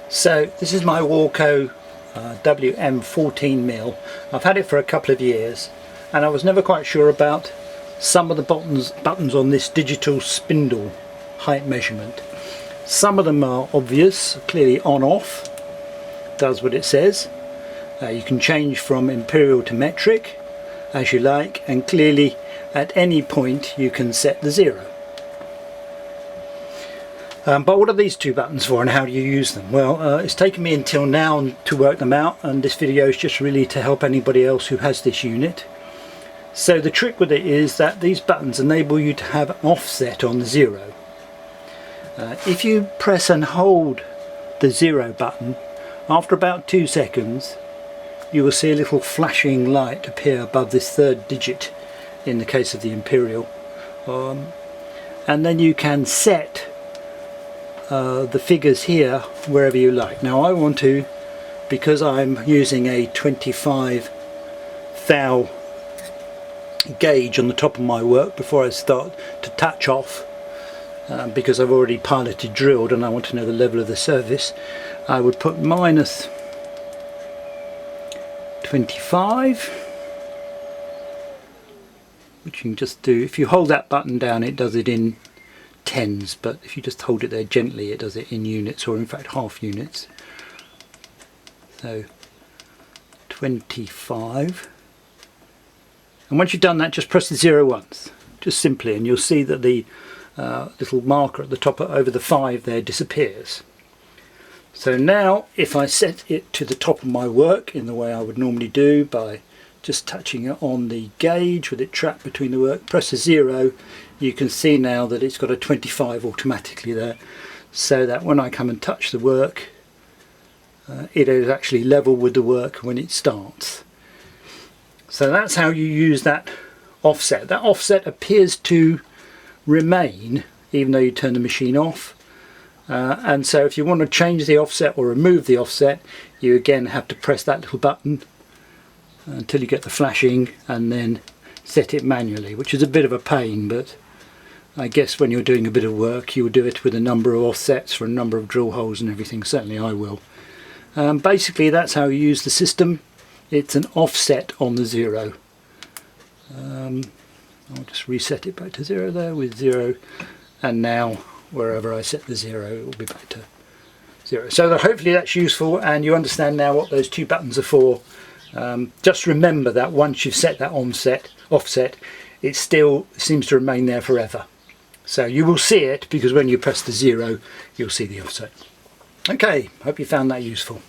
So this is my Warco WM 14mm. I've had it for a couple of years and I was never quite sure about some of the buttons on this digital spindle height measurement. Some of them are obvious, clearly on off, does what it says. You can change from imperial to metric as you like, and clearly at any point you can set the 0. But what are these two buttons for and how do you use them? Well, it's taken me until now to work them out, and this video is just really to help anybody else who has this unit. So the trick with it is that these buttons enable you to have an offset on the 0. If you press and hold the 0 button, after about 2 seconds you will see a little flashing light appear above this third digit in the case of the imperial, and then you can set the figures here wherever you like. Now I want to, because I'm using a 25 thou gauge on the top of my work before I start to touch off, because I've already piloted drilled and I want to know the level of the surface, I would put minus 25, which you can just do. If you hold that button down it does it in tens, but if you just hold it there gently it does it in units, or in fact half units. So 25, and once you've done that just press the 0 once, just simply, and you'll see that the little marker at the top over the 5 there disappears. So now if I set it to the top of my work in the way I would normally do, by just touching it on the gauge with it trapped between the work, press a 0, you can see now that it's got a 25 automatically there, so that when I come and touch the work it is actually level with the work when it starts. So that's how you use that offset. That offset appears to remain even though you turn the machine off, and so if you want to change the offset or remove the offset, you again have to press that little button until you get the flashing and then set it manually, which is a bit of a pain, but I guess when you're doing a bit of work you'll do it with a number of offsets for a number of drill holes and everything. Certainly I will. Basically that's how you use the system. It's an offset on the 0. I'll just reset it back to 0 there with 0, and now wherever I set the 0 it will be back to 0. So hopefully that's useful and you understand now what those two buttons are for. Just remember that once you've set that offset, it still seems to remain there forever. So you will see it because when you press the 0 you'll see the offset. Okay, hope you found that useful.